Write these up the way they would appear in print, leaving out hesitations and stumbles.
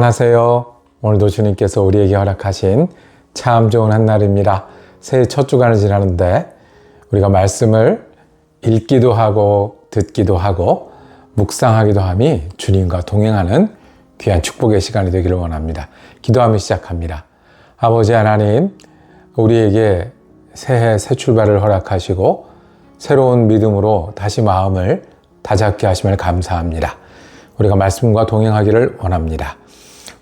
안녕하세요. 오늘도 주님께서 우리에게 허락하신 참 좋은 한날입니다. 새해 첫 주간을 지나는데 우리가 말씀을 읽기도 하고 듣기도 하고 묵상하기도 함이 주님과 동행하는 귀한 축복의 시간이 되기를 원합니다. 기도하며 시작합니다. 아버지 하나님, 우리에게 새해 새 출발을 허락하시고 새로운 믿음으로 다시 마음을 다잡게 하심을 감사합니다. 우리가 말씀과 동행하기를 원합니다.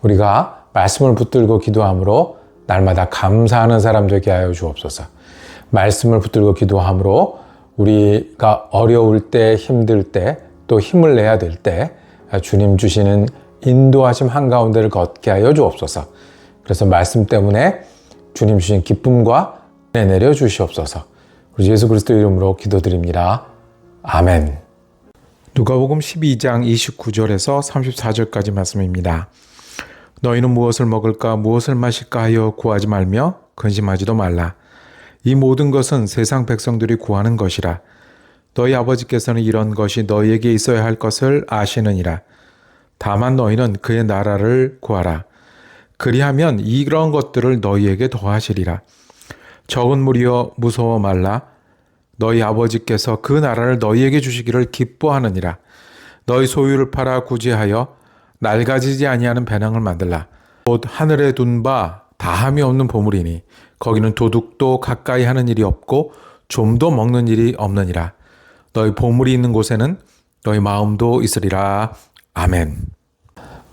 우리가 말씀을 붙들고 기도함으로 날마다 감사하는 사람 되게 하여 주옵소서. 말씀을 붙들고 기도함으로 우리가 어려울 때, 힘들 때, 또 힘을 내야 될 때 주님 주시는 인도하심 한가운데를 걷게 하여 주옵소서. 그래서 말씀 때문에 주님 주신 기쁨과 은혜 내려 주시옵소서. 우리 예수 그리스도 이름으로 기도드립니다. 아멘. 누가복음 12장 29절에서 34절까지 말씀입니다. 너희는 무엇을 먹을까 무엇을 마실까 하여 구하지 말며 근심하지도 말라. 이 모든 것은 세상 백성들이 구하는 것이라. 너희 아버지께서는 이런 것이 너희에게 있어야 할 것을 아시느니라. 다만 너희는 그의 나라를 구하라. 그리하면 이런 것들을 너희에게 더하시리라. 적은 무리여 무서워 말라. 너희 아버지께서 그 나라를 너희에게 주시기를 기뻐하느니라. 너희 소유를 팔아 구제하여 낡아지지 아니하는 배낭을 만들라. 곧 하늘에 둔 바 다함이 없는 보물이니 거기는 도둑도 가까이 하는 일이 없고 좀도 먹는 일이 없느니라. 너희 보물이 있는 곳에는 너희 마음도 있으리라. 아멘.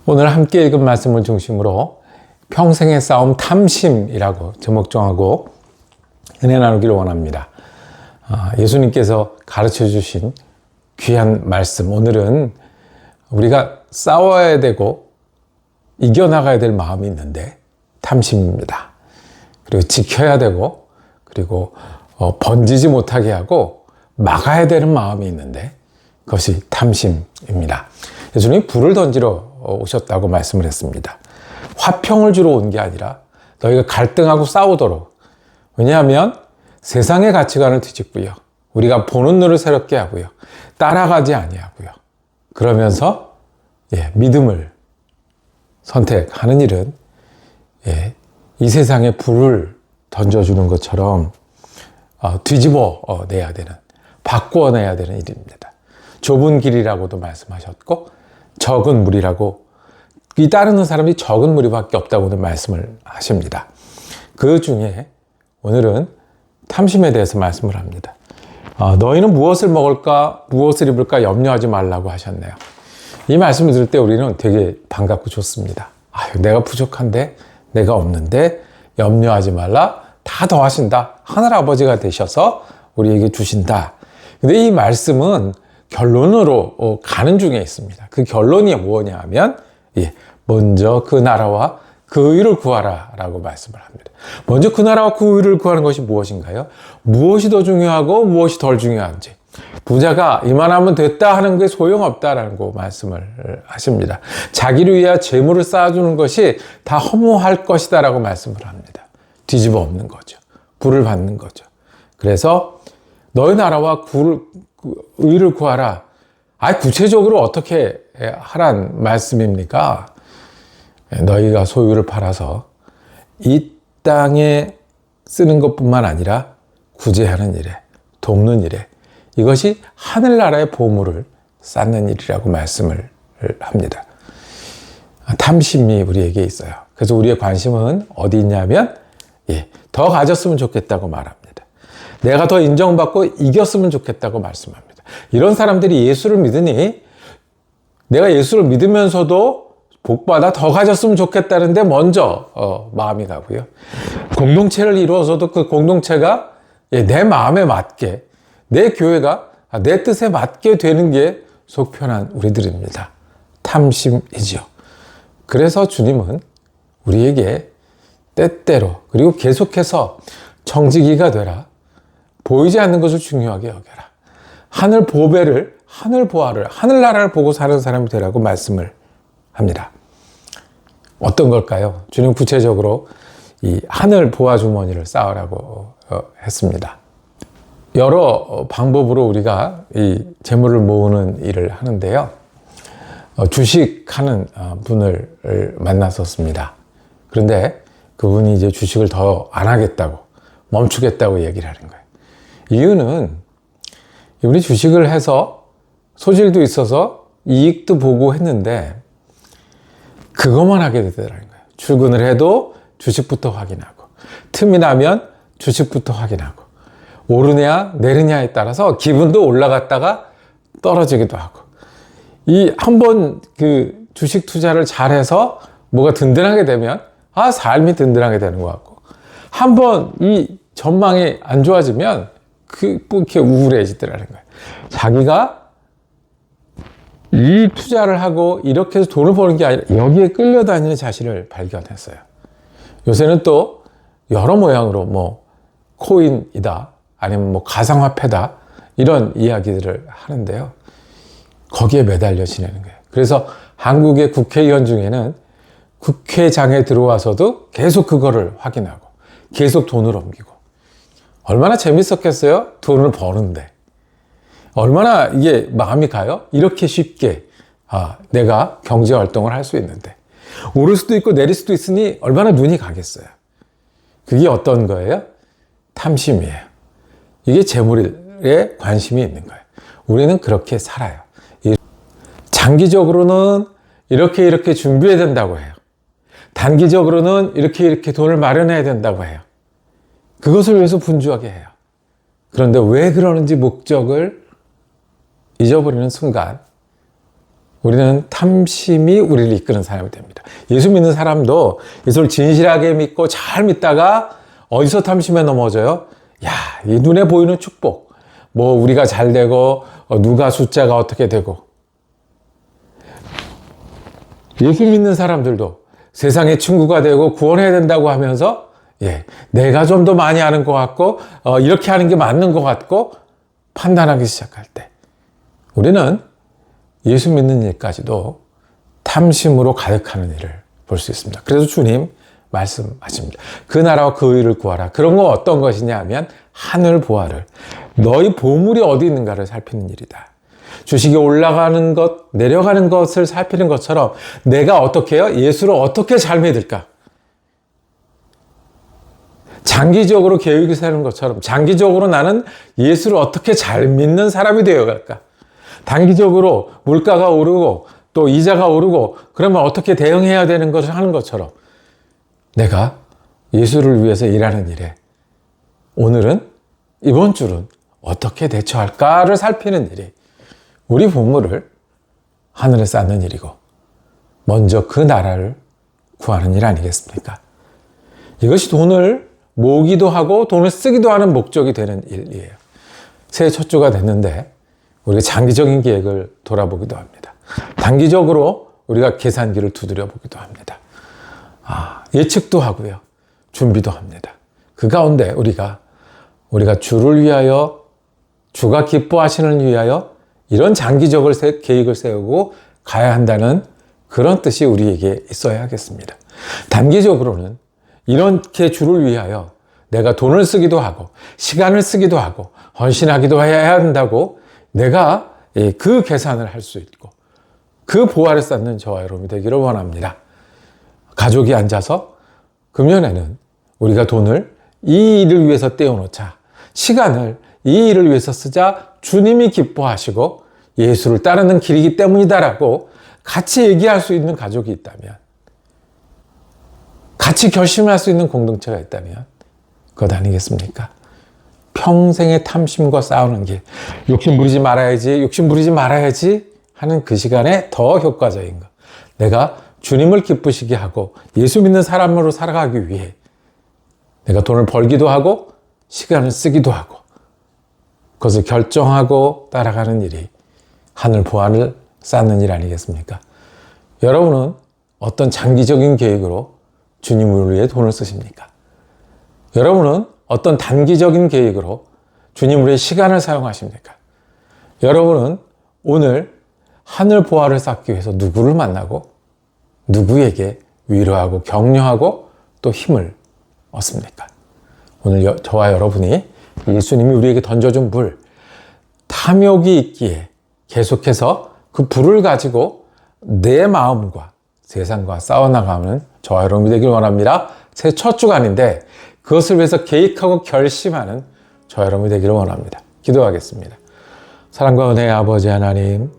오늘 함께 읽은 말씀을 중심으로 평생의 싸움 탐심이라고 제목 정하고 은혜 나누기를 원합니다. 예수님께서 가르쳐 주신 귀한 말씀, 오늘은 우리가 싸워야 되고 이겨나가야 될 마음이 있는데 탐심입니다. 그리고 지켜야 되고 그리고 번지지 못하게 하고 막아야 되는 마음이 있는데 그것이 탐심입니다. 예수님이 불을 던지러 오셨다고 말씀을 했습니다. 화평을 주러 온 게 아니라 너희가 갈등하고 싸우도록. 왜냐하면 세상의 가치관을 뒤집고요. 우리가 보는 눈을 새롭게 하고요. 따라가지 아니하고요. 그러면서 믿음을 선택하는 일은 이 세상에 불을 던져주는 것처럼 뒤집어 내야 되는, 바꾸어내야 되는 일입니다. 좁은 길이라고도 말씀하셨고 적은 무리라고, 이 따르는 사람이 적은 무리밖에 없다고도 말씀을 하십니다. 그 중에 오늘은 탐심에 대해서 말씀을 합니다. 너희는 무엇을 먹을까 무엇을 입을까 염려하지 말라고 하셨네요. 이 말씀을 들을 때 우리는 되게 반갑고 좋습니다. 내가 부족한데, 내가 없는데 염려하지 말라. 다 더하신다. 하늘아버지가 되셔서 우리에게 주신다. 근데 이 말씀은 결론으로 가는 중에 있습니다. 그 결론이 뭐냐 하면 먼저 그 나라와 그 의를 구하라 라고 말씀을 합니다. 먼저 그 나라와 그 의를 구하는 것이 무엇인가요? 무엇이 더 중요하고 무엇이 덜 중요한지. 부자가 이만하면 됐다 하는 게 소용없다라는 거 말씀을 하십니다. 자기를 위해 재물을 쌓아주는 것이 다 허무할 것이다 라고 말씀을 합니다. 뒤집어 엎는 거죠. 불을 받는 거죠. 그래서 너희 나라와 의를 구하라. 구체적으로 어떻게 하란 말씀입니까? 너희가 소유를 팔아서 이 땅에 쓰는 것뿐만 아니라 구제하는 일에, 돕는 일에, 이것이 하늘나라의 보물을 쌓는 일이라고 말씀을 합니다. 탐심이 우리에게 있어요. 그래서 우리의 관심은 어디 있냐면 더 가졌으면 좋겠다고 말합니다. 내가 더 인정받고 이겼으면 좋겠다고 말씀합니다. 이런 사람들이 예수를 믿으니 내가 예수를 믿으면서도 복받아 더 가졌으면 좋겠다는데 먼저 마음이 가고요. 공동체를 이루어서도 그 공동체가 내 마음에 맞게, 내 교회가 내 뜻에 맞게 되는 게 속 편한 우리들입니다. 탐심이죠. 그래서 주님은 우리에게 때때로 그리고 계속해서 청지기가 되라. 보이지 않는 것을 중요하게 여겨라. 하늘 보배를, 하늘 보화를, 하늘나라를 보고 사는 사람이 되라고 말씀을 합니다. 어떤 걸까요? 주님 구체적으로 이 하늘 보화 주머니를 쌓으라고 했습니다. 여러 방법으로 우리가 이 재물을 모으는 일을 하는데요. 주식하는 분을 만났었습니다. 그런데 그분이 이제 주식을 더 안 하겠다고, 멈추겠다고 얘기를 하는 거예요. 이유는 우리 주식을 해서 소질도 있어서 이익도 보고 했는데 그것만 하게 되더라는 거예요. 출근을 해도 주식부터 확인하고, 틈이 나면 주식부터 확인하고, 오르냐 내리냐에 따라서 기분도 올라갔다가 떨어지기도 하고, 이 한번 그 주식 투자를 잘해서 뭐가 든든하게 되면 삶이 든든하게 되는 것 같고, 한번 이 전망이 안 좋아지면 이렇게 우울해지더라는 거예요. 자기가 이 투자를 하고 이렇게 해서 돈을 버는 게 아니라 여기에 끌려다니는 자신을 발견했어요. 요새는 또 여러 모양으로 뭐 코인이다, 아니면 뭐 가상화폐다, 이런 이야기들을 하는데요. 거기에 매달려 지내는 거예요. 그래서 한국의 국회의원 중에는 국회장에 들어와서도 계속 그거를 확인하고 계속 돈을 옮기고, 얼마나 재밌었겠어요? 돈을 버는데. 얼마나 이게 마음이 가요? 이렇게 쉽게 내가 경제활동을 할 수 있는데. 오를 수도 있고 내릴 수도 있으니 얼마나 눈이 가겠어요. 그게 어떤 거예요? 탐심이에요. 이게 재물에 관심이 있는 거예요. 우리는 그렇게 살아요. 장기적으로는 이렇게 준비해야 된다고 해요. 단기적으로는 이렇게 돈을 마련해야 된다고 해요. 그것을 위해서 분주하게 해요. 그런데 왜 그러는지 목적을 잊어버리는 순간 우리는 탐심이 우리를 이끄는 사람이 됩니다. 예수 믿는 사람도 예수를 진실하게 믿고 잘 믿다가 어디서 탐심에 넘어져요? 이 눈에 보이는 축복, 뭐 우리가 잘 되고 누가 숫자가 어떻게 되고. 예수 믿는 사람들도 세상의 친구가 되고 구원해야 된다고 하면서 내가 좀 더 많이 아는 것 같고 이렇게 하는 게 맞는 것 같고 판단하기 시작할 때 우리는 예수 믿는 일까지도 탐심으로 가득하는 일을 볼 수 있습니다. 그래서 주님 말씀하십니다. 그 나라와 그 의를 구하라. 그런 건 어떤 것이냐 하면 하늘 보아를, 너희 보물이 어디 있는가를 살피는 일이다. 주식이 올라가는 것, 내려가는 것을 살피는 것처럼 내가 어떻게 해요? 예수를 어떻게 잘 믿을까? 장기적으로 계획을 세우는 것처럼 장기적으로 나는 예수를 어떻게 잘 믿는 사람이 되어갈까? 단기적으로 물가가 오르고 또 이자가 오르고 그러면 어떻게 대응해야 되는 것을 하는 것처럼 내가 예수를 위해서 일하는 일에 오늘은, 이번 주는 어떻게 대처할까를 살피는 일이 우리 보물을 하늘에 쌓는 일이고 먼저 그 나라를 구하는 일 아니겠습니까? 이것이 돈을 모으기도 하고 돈을 쓰기도 하는 목적이 되는 일이에요. 새해 첫 주가 됐는데 우리가 장기적인 계획을 돌아보기도 합니다. 단기적으로 우리가 계산기를 두드려 보기도 합니다. 예측도 하고요. 준비도 합니다. 그 가운데 우리가 주를 위하여, 주가 기뻐하시는 위하여 이런 장기적인 계획을 세우고 가야 한다는 그런 뜻이 우리에게 있어야 하겠습니다. 단기적으로는 이렇게 주를 위하여 내가 돈을 쓰기도 하고 시간을 쓰기도 하고 헌신하기도 해야 한다고 내가 그 계산을 할 수 있고 그 보화를 쌓는 저와 여러분이 되기를 원합니다. 가족이 앉아서 금년에는 우리가 돈을 이 일을 위해서 떼어놓자, 시간을 이 일을 위해서 쓰자, 주님이 기뻐하시고 예수를 따르는 길이기 때문이다라고 같이 얘기할 수 있는 가족이 있다면, 같이 결심할 수 있는 공동체가 있다면 그것 아니겠습니까? 평생의 탐심과 싸우는 길, 욕심 부리지 말아야지 하는 그 시간에 더 효과적인 것, 내가 주님을 기쁘시게 하고 예수 믿는 사람으로 살아가기 위해 내가 돈을 벌기도 하고 시간을 쓰기도 하고 그것을 결정하고 따라가는 일이 하늘 보안을 쌓는 일 아니겠습니까? 여러분은 어떤 장기적인 계획으로 주님을 위해 돈을 쓰십니까? 여러분은 어떤 단기적인 계획으로 주님을 위해 시간을 사용하십니까? 여러분은 오늘 하늘 보화를 쌓기 위해서 누구를 만나고 누구에게 위로하고 격려하고 또 힘을 얻습니까? 오늘 저와 여러분이 예수님이 우리에게 던져준 불, 탐욕이 있기에 계속해서 그 불을 가지고 내 마음과 세상과 싸워나가는 저와 여러분이 되길 원합니다. 새해 첫 주간인데 그것을 위해서 계획하고 결심하는 저와 여러분이 되기를 원합니다. 기도하겠습니다. 사랑과 은혜의 아버지 하나님,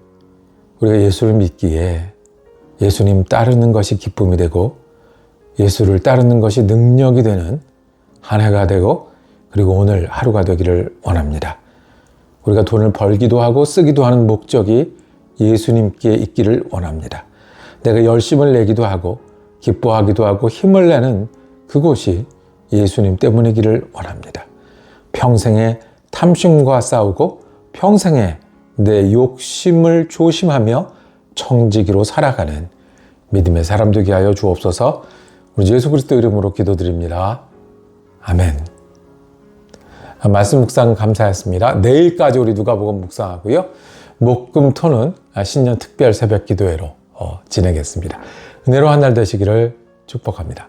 우리가 예수를 믿기에 예수님 따르는 것이 기쁨이 되고 예수를 따르는 것이 능력이 되는 한 해가 되고 그리고 오늘 하루가 되기를 원합니다. 우리가 돈을 벌기도 하고 쓰기도 하는 목적이 예수님께 있기를 원합니다. 내가 열심을 내기도 하고 기뻐하기도 하고 힘을 내는 그곳이 예수님 때문이기를 원합니다. 평생에 탐심과 싸우고 평생에 내 욕심을 조심하며 청지기로 살아가는 믿음의 사람 되게 하여 주옵소서. 우리 예수 그리스도 이름으로 기도드립니다. 아멘. 말씀 묵상 감사했습니다. 내일까지 우리 누가복음 묵상하고요. 목금토는 신년 특별 새벽 기도회로 지내겠습니다. 은혜로 한 날 되시기를 축복합니다.